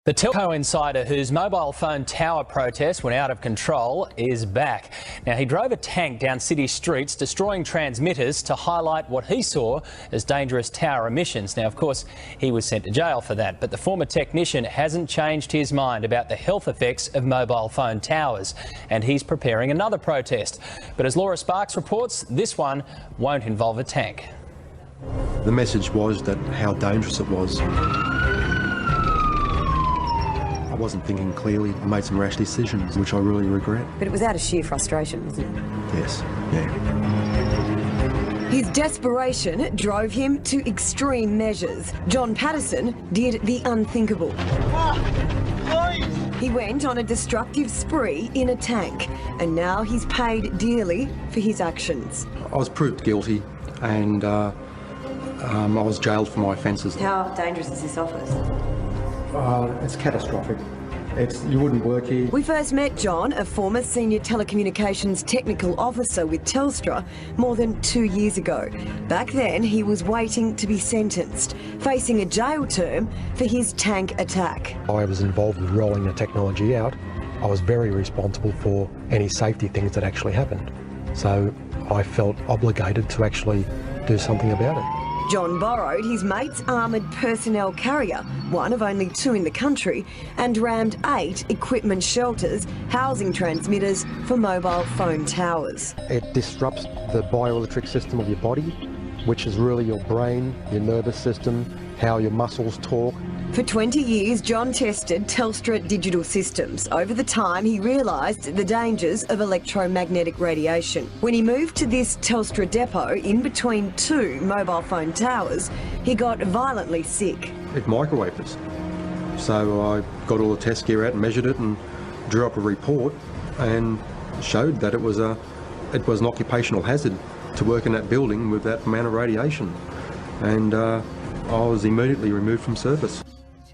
The Telecom insider whose mobile phone tower protest went out of control is back. Now, he drove a tank down city streets, destroying transmitters to highlight what he saw as dangerous tower emissions. Now, of course, he was sent to jail for that, but the former technician hasn't changed his mind about the health effects of mobile phone towers, and he's preparing another protest. But as Laura Sparks reports, this one won't involve a tank. The message was that how dangerous it was. I wasn't thinking clearly. I made some rash decisions, which I really regret. But it was out of sheer frustration, wasn't it? Yes, yeah. His desperation drove him to extreme measures. John Patterson did the unthinkable. He went on a destructive spree in a tank, and now he's paid dearly for his actions. I was proved guilty, and I was jailed for my offences. How dangerous is this office? It's catastrophic. You wouldn't work here. We first met John, a former senior telecommunications technical officer with Telstra, more than 2 years ago. Back then, he was waiting to be sentenced, facing a jail term for his tank attack. I was involved with rolling the technology out. I was very responsible for any safety things that actually happened. So I felt obligated to actually do something about it. John borrowed his mate's armoured personnel carrier, one of only 2 in the country, and rammed 8 equipment shelters housing transmitters for mobile phone towers. It disrupts the bioelectric system of your body, which is really your brain, your nervous system, how your muscles talk. For 20 years, John tested Telstra digital systems. Over the time, he realised the dangers of electromagnetic radiation. When he moved to this Telstra depot in between 2 mobile phone towers, he got violently sick. It microwaved us. So I got all the test gear out and measured it and drew up a report and showed that it was an occupational hazard to work in that building with that amount of radiation. And I was immediately removed from service.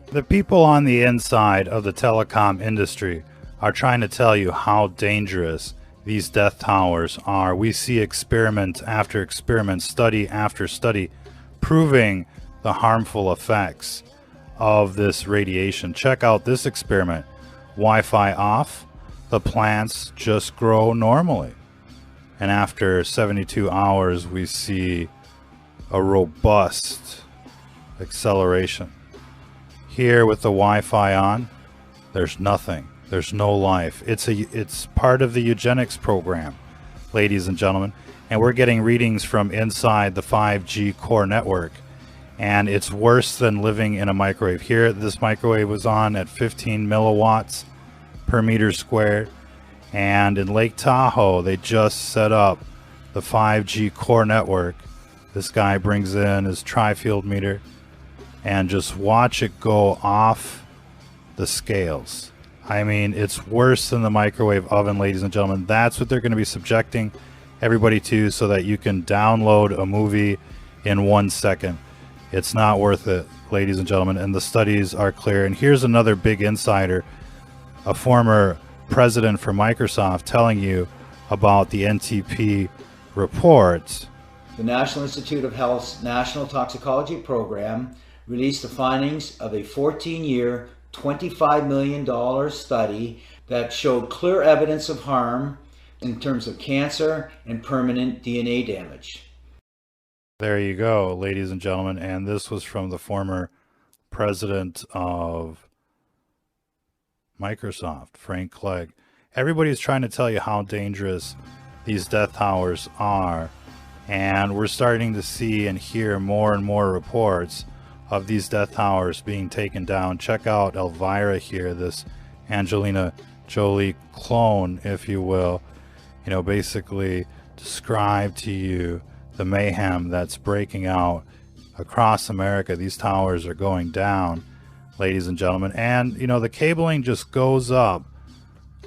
The people on the inside of the telecom industry are trying to tell you how dangerous these death towers are. We see experiment after experiment, study after study, proving the harmful effects of this radiation. Check out this experiment. Wi-Fi off, the plants just grow normally. And after 72 hours, we see a robust acceleration. Here with the Wi-Fi on, there's nothing. There's no life. It's part of the eugenics program, ladies and gentlemen. And we're getting readings from inside the 5G core network. And it's worse than living in a microwave. Here, this microwave was on at 15 milliwatts per meter squared. And in Lake Tahoe, they just set up the 5G core network. This guy brings in his tri-field meter and just watch it go off the scales. I mean, it's worse than the microwave oven, ladies and gentlemen. That's what they're going to be subjecting everybody to so that you can download a movie in 1 second. It's not worth it, ladies and gentlemen, and the studies are clear. And here's another big insider, a former president for Microsoft, telling you about the NTP report. The National Institute of Health's National Toxicology Program released the findings of a 14-year, $25 million study that showed clear evidence of harm in terms of cancer and permanent DNA damage. There you go, ladies and gentlemen, and this was from the former president of Microsoft, Frank Clegg. Everybody's trying to tell you how dangerous these death towers are, and we're starting to see and hear more and more reports of these death towers being taken down. Check out Elvira here, this Angelina Jolie clone, if you will, basically describe to you the mayhem that's breaking out across America. These towers are going down, ladies and gentlemen, and the cabling just goes up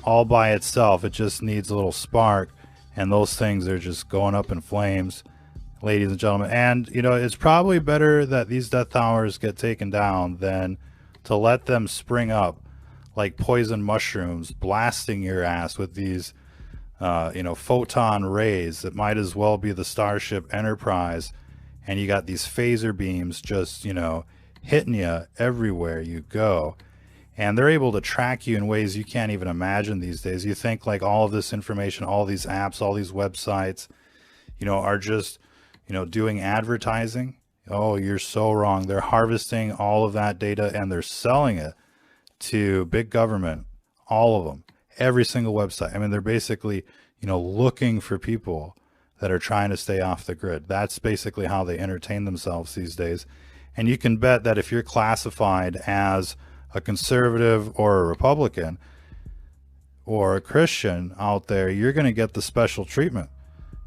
all by itself. It just needs a little spark, and those things are just going up in flames, ladies and gentlemen. And it's probably better that these death towers get taken down than to let them spring up like poison mushrooms, blasting your ass with these photon rays that might as well be the Starship Enterprise. And you got these phaser beams just hitting you everywhere you go. and they're able to track you in ways you can't even imagine these days. You think like all of this information, all these apps, all these websites, you know, are just, you know, doing advertising. Oh, you're so wrong. They're harvesting all of that data and they're selling it to big government, all of them, every single website. I mean, they're basically, you know, looking for people that are trying to stay off the grid. That's basically how they entertain themselves these days. And you can bet that if you're classified as a conservative or a Republican or a Christian out there, you're going to get the special treatment.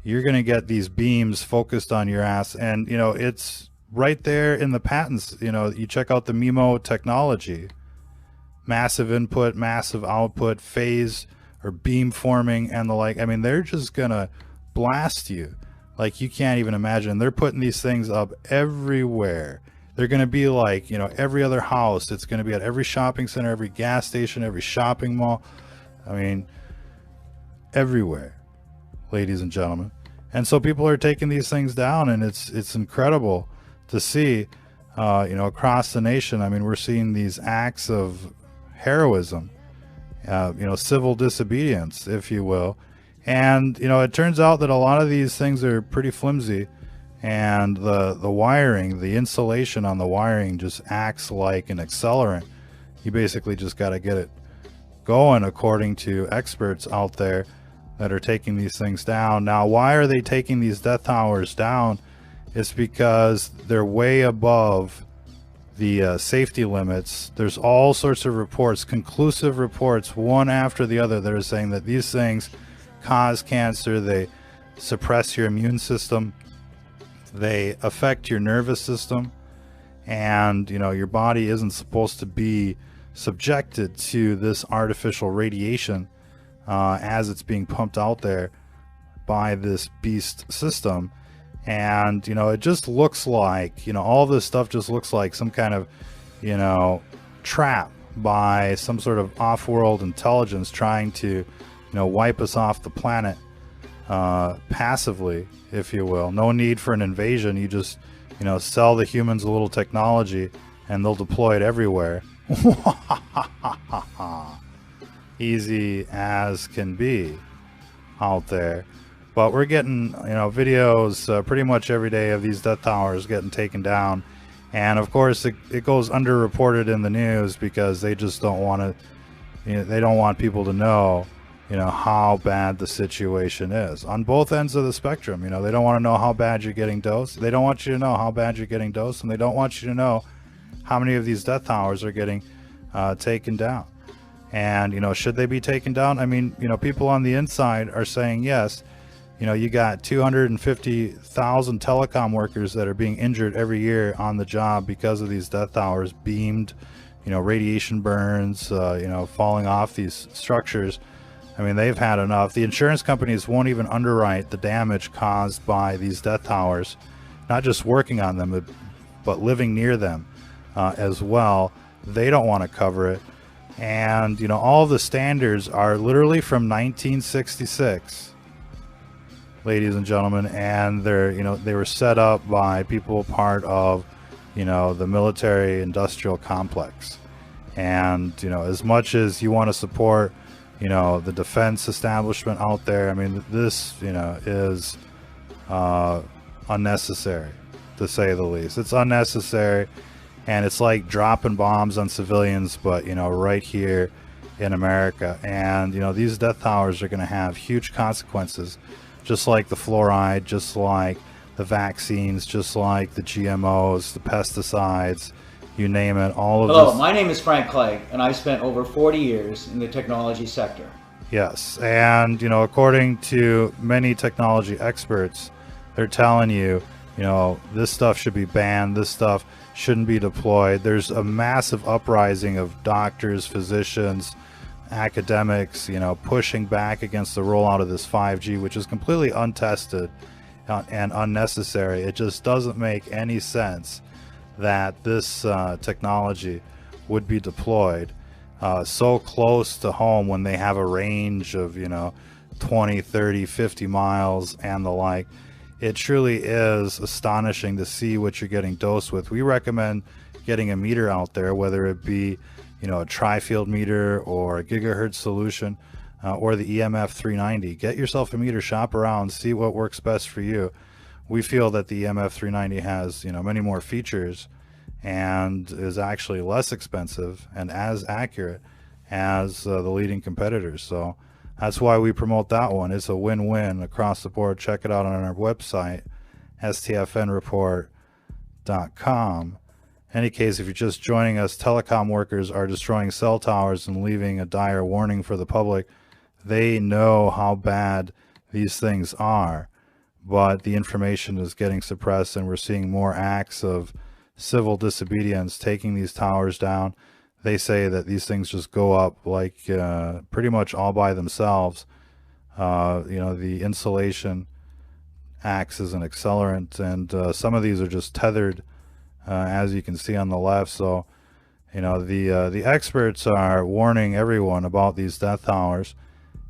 You're going to get these beams focused on your ass. And, you know, it's right there in the patents. You know, you check out the MIMO technology, massive input, massive output, phase or beam forming and the like. I mean, they're just going to blast you like you can't even imagine. They're putting these things up everywhere. They're going to be like, you know, every other house. It's going to be at every shopping center, every gas station, every shopping mall. I mean, everywhere, ladies and gentlemen. And so people are taking these things down, and it's incredible to see, you know, across the nation. I mean, we're seeing these acts of heroism, you know, civil disobedience, if you will. And, you know, it turns out that a lot of these things are pretty flimsy, and the wiring, the insulation on the wiring just acts like an accelerant. You basically just got to get it going, according to experts out there that are taking these things down. Now, why are they taking these death towers down? It's because they're way above the safety limits. There's all sorts of reports, conclusive reports, one after the other, that are saying that these things cause cancer, they suppress your immune system, they affect your nervous system, and, you know, your body isn't supposed to be subjected to this artificial radiation as it's being pumped out there by this beast system. And, you know, it just looks like, you know, all this stuff just looks like some kind of, you know, trap by some sort of off-world intelligence trying to, you know, wipe us off the planet passively, if you will. No need for an invasion. You just, you know, sell the humans a little technology and they'll deploy it everywhere. Easy as can be out there. But we're getting, you know, videos pretty much every day of these death towers getting taken down. And of course it goes underreported in the news because they just don't want to, you know, they don't want people to know, you know, how bad the situation is on both ends of the spectrum. You know, they don't want to know how bad you're getting dosed. They don't want you to know how bad you're getting dosed, and they don't want you to know how many of these death towers are getting taken down. And, you know, should they be taken down? I mean, you know, people on the inside are saying yes. You know, you got 250,000 telecom workers that are being injured every year on the job because of these death towers, beamed, you know, radiation burns, you know, falling off these structures. I mean, they've had enough. The insurance companies won't even underwrite the damage caused by these death towers, not just working on them, but living near them as well. They don't want to cover it. And, you know, all the standards are literally from 1966. Ladies and gentlemen, and they're, you know, they were set up by people part of, you know, the military industrial complex. And, you know, as much as you want to support, you know, the defense establishment out there, I mean, this, you know, is unnecessary, to say the least. It's unnecessary, and it's like dropping bombs on civilians, but, you know, right here in America. And, you know, these death towers are going to have huge consequences, just like the fluoride, just like the vaccines, just like the GMOs, the pesticides, you name it, all of this. Hello, my name is Frank Clegg, and I've spent over 40 years in the technology sector. Yes, and, you know, according to many technology experts, they're telling you, you know, this stuff should be banned, this stuff shouldn't be deployed. There's a massive uprising of doctors, physicians, academics, you know, pushing back against the rollout of this 5G, which is completely untested and unnecessary. It just doesn't make any sense that this technology would be deployed so close to home when they have a range of, you know, 20, 30, 50 miles and the like. It truly is astonishing to see what you're getting dosed with. We recommend getting a meter out there, whether it be, you know, a tri-field meter or a gigahertz solution, or the EMF 390. Get yourself a meter, shop around, see what works best for you. We feel that the EMF 390 has, you know, many more features and is actually less expensive and as accurate as the leading competitors. So that's why we promote that one. It's a win-win across the board. Check it out on our website, stfnreport.com. In any case, if you're just joining us, telecom workers are destroying cell towers and leaving a dire warning for the public. They know how bad these things are, but the information is getting suppressed, and we're seeing more acts of civil disobedience taking these towers down. They say that these things just go up like pretty much all by themselves. You know, the insulation acts as an accelerant, and some of these are just tethered, as you can see on the left. So, you know, the experts are warning everyone about these death towers,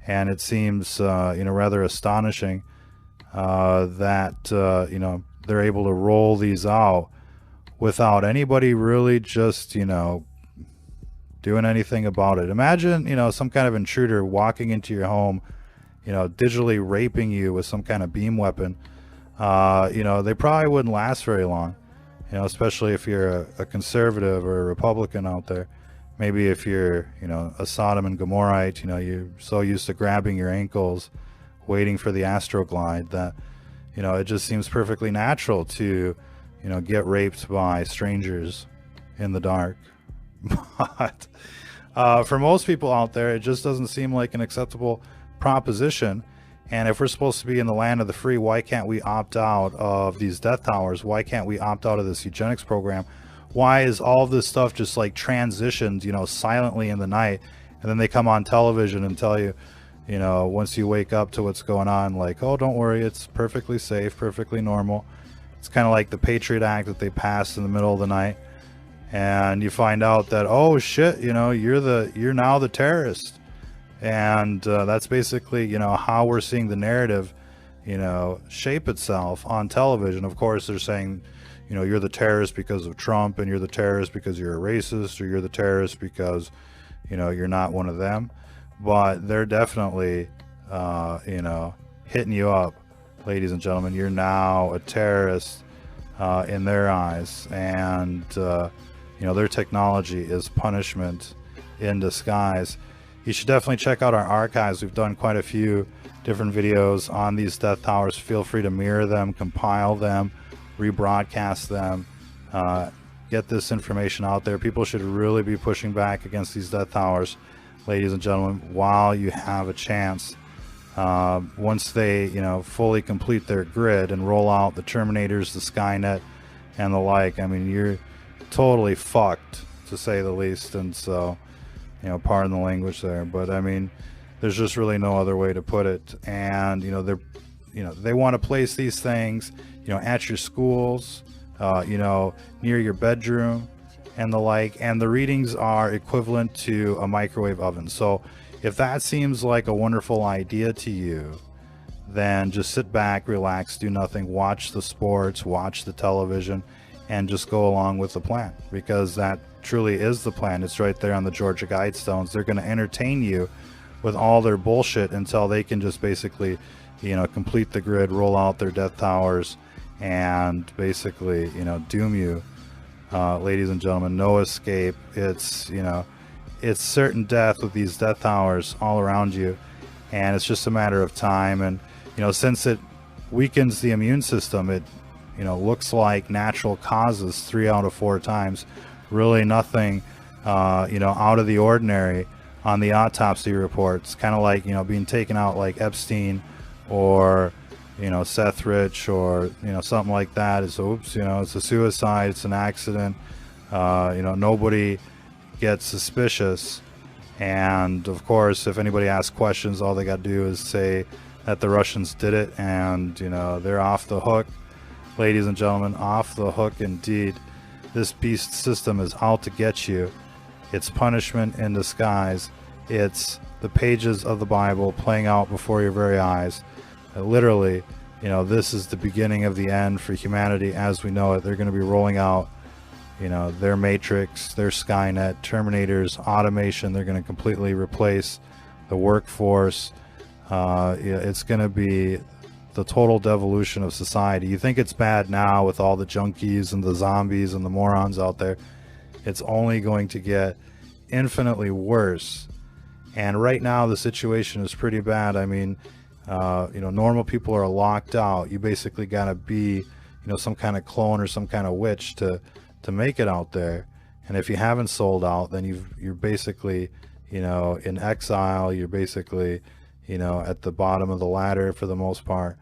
and it seems, you know, rather astonishing that, you know, they're able to roll these out without anybody really just, you know, doing anything about it. Imagine, you know, some kind of intruder walking into your home, you know, digitally raping you with some kind of beam weapon. You know, they probably wouldn't last very long, you know, especially if you're a conservative or a Republican out there. Maybe if you're, you know, a Sodom and Gomorrahite, you know, you're so used to grabbing your ankles, waiting for the Astroglide, that, you know, it just seems perfectly natural to, you know, get raped by strangers in the dark. But for most people out there, it just doesn't seem like an acceptable proposition. And if we're supposed to be in the land of the free, why can't we opt out of these death towers? Why can't we opt out of this eugenics program? Why is all of this stuff just like transitioned, you know, silently in the night, and then they come on television and tell you, you know, once you wake up to what's going on, like, oh, don't worry, it's perfectly safe, perfectly normal. It's kind of like the Patriot Act that they passed in the middle of the night, and you find out that, oh shit, you know, you're now the terrorist. And that's basically, you know, how we're seeing the narrative, you know, shape itself on television. Of course, they're saying, you know, you're the terrorist because of Trump, and you're the terrorist because you're a racist, or you're the terrorist because, you know, you're not one of them. But they're definitely, you know, hitting you up, ladies and gentlemen. You're now a terrorist in their eyes, and you know, their technology is punishment in disguise. You should definitely check out our archives. We've done quite a few different videos on these death towers. Feel free to mirror them, compile them, rebroadcast them, get this information out there. People should really be pushing back against these death towers, ladies and gentlemen, while you have a chance. Once they, you know, fully complete their grid and roll out the Terminators, the Skynet, and the like, I mean, you're totally fucked, to say the least. And so, you know, pardon the language there, but I mean, there's just really no other way to put it. And, you know, they want to place these things, you know, at your schools, you know, near your bedroom and the like, and the readings are equivalent to a microwave oven. So if that seems like a wonderful idea to you, then just sit back, relax, do nothing, watch the sports, watch the television, and just go along with the plan, because that truly is the plan. It's right there on the Georgia Guidestones. They're going to entertain you with all their bullshit until they can just basically, you know, complete the grid, roll out their death towers, and basically, you know, doom you, ladies and gentlemen. No escape. It's, you know, it's certain death with these death towers all around you, and it's just a matter of time. And, you know, since it weakens the immune system, it, you know, looks like natural causes 3 out of 4 times. Really nothing, you know, out of the ordinary on the autopsy reports. Kind of like, you know, being taken out like Epstein or, you know, Seth Rich, or, you know, something like that. It's, oops, you know, it's a suicide, it's an accident. You know, nobody gets suspicious. And of course, if anybody asks questions, all they got to do is say that the Russians did it, and, you know, they're off the hook. Ladies and gentlemen, off the hook indeed. This beast system is out to get you. It's punishment in disguise. It's the pages of the Bible playing out before your very eyes. Literally, you know, this is the beginning of the end for humanity as we know it. They're going to be rolling out you know, their Matrix, their Skynet, Terminators, automation. They're going to completely replace the workforce. It's going to be the total devolution of society. You think it's bad now with all the junkies and the zombies and the morons out there. It's only going to get infinitely worse. And right now the situation is pretty bad. I mean, you know, normal people are locked out. You basically got to be, you know, some kind of clone or some kind of witch to make it out there. And if you haven't sold out, then you're basically, you know, in exile. You're basically, you know, at the bottom of the ladder for the most part.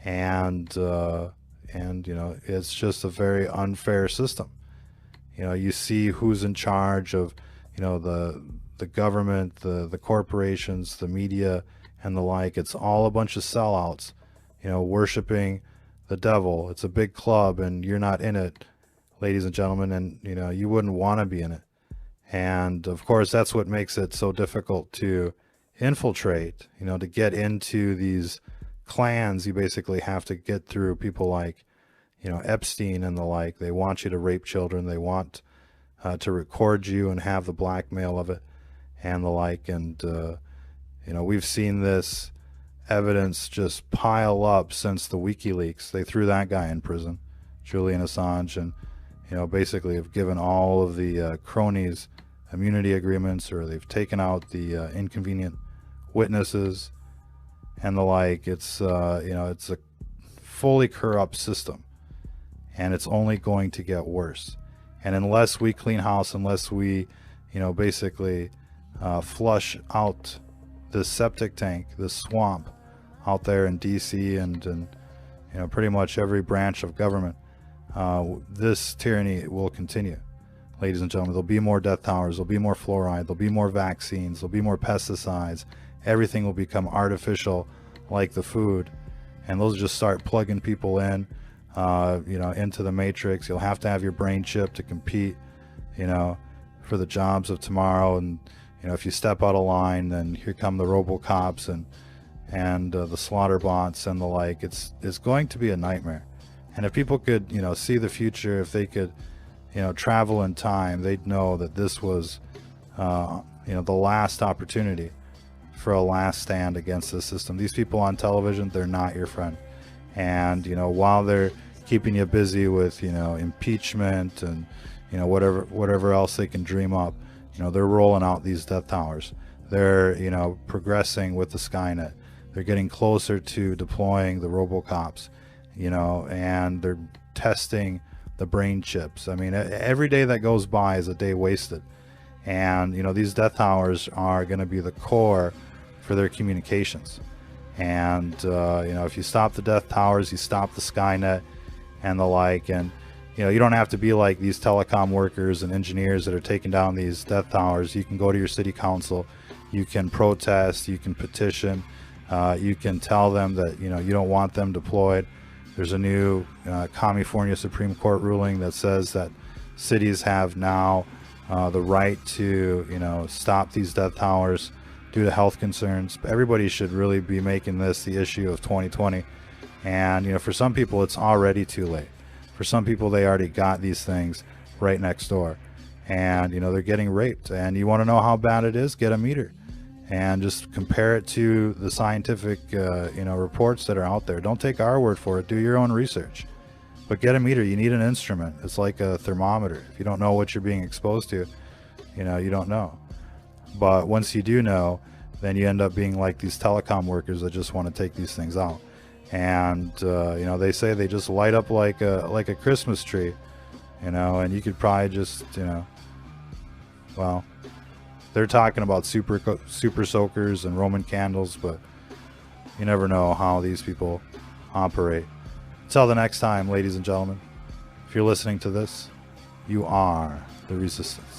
And you know, it's just a very unfair system. You know, you see who's in charge of, you know, the government, the corporations, the media, and the like. It's all a bunch of sellouts, you know, worshiping the devil. It's a big club, and you're not in it, ladies and gentlemen, and you know, you wouldn't want to be in it. And of course, that's what makes it so difficult to infiltrate. You know, to get into these clans, you basically have to get through people like, you know, Epstein and the like. They want you to rape children. They want to record you and have the blackmail of it and the like. And you know, we've seen this evidence just pile up since the WikiLeaks. They threw that guy in prison, Julian Assange, and you know, basically have given all of the cronies immunity agreements, or they've taken out the inconvenient witnesses and the like. It's you know, it's a fully corrupt system, and it's only going to get worse. And unless we clean house, unless we, you know, basically flush out this septic tank, this swamp out there in DC and you know, pretty much every branch of government, this tyranny will continue, ladies and gentlemen. There'll be more death towers, there'll be more fluoride, there'll be more vaccines, there'll be more pesticides. Everything will become artificial, like the food, and those just start plugging people in, you know, into the matrix. You'll have to have your brain chip to compete, you know, for the jobs of tomorrow. And you know, if you step out of line, then here come the RoboCops and the slaughter bots and the like. It's going to be a nightmare. And if people could, you know, see the future, if they could, you know, travel in time, they'd know that this was, you know, the last opportunity for a last stand against the system. These people on television, they're not your friend. And, you know, while they're keeping you busy with, you know, impeachment and, you know, whatever else they can dream up, you know, they're rolling out these death towers. They're, you know, progressing with the Skynet. They're getting closer to deploying the RoboCops, you know, and they're testing the brain chips. I mean, every day that goes by is a day wasted. And, you know, these death towers are going to be the core for their communications. And, you know, if you stop the death towers, you stop the Skynet and the like. And, you know, you don't have to be like these telecom workers and engineers that are taking down these death towers. You can go to your city council, you can protest, you can petition, you can tell them that, you know, you don't want them deployed. There's a new California Supreme Court ruling that says that cities have now the right to, you know, stop these death towers due to health concerns. Everybody should really be making this the issue of 2020. And, you know, for some people, it's already too late. For some people, they already got these things right next door. And, you know, they're getting raped. And you want to know how bad it is? Get a meter. And just compare it to the scientific, you know, reports that are out there. Don't take our word for it. Do your own research. But get a meter. You need an instrument. It's like a thermometer. If you don't know what you're being exposed to, you know, you don't know. But once you do know, then you end up being like these telecom workers that just want to take these things out. And you know, they say they just light up like a Christmas tree, you know, and you could probably just, you know, well, they're talking about super soakers and Roman candles, but you never know how these people operate. Until the next time, ladies and gentlemen, if you're listening to this, you are the resistance.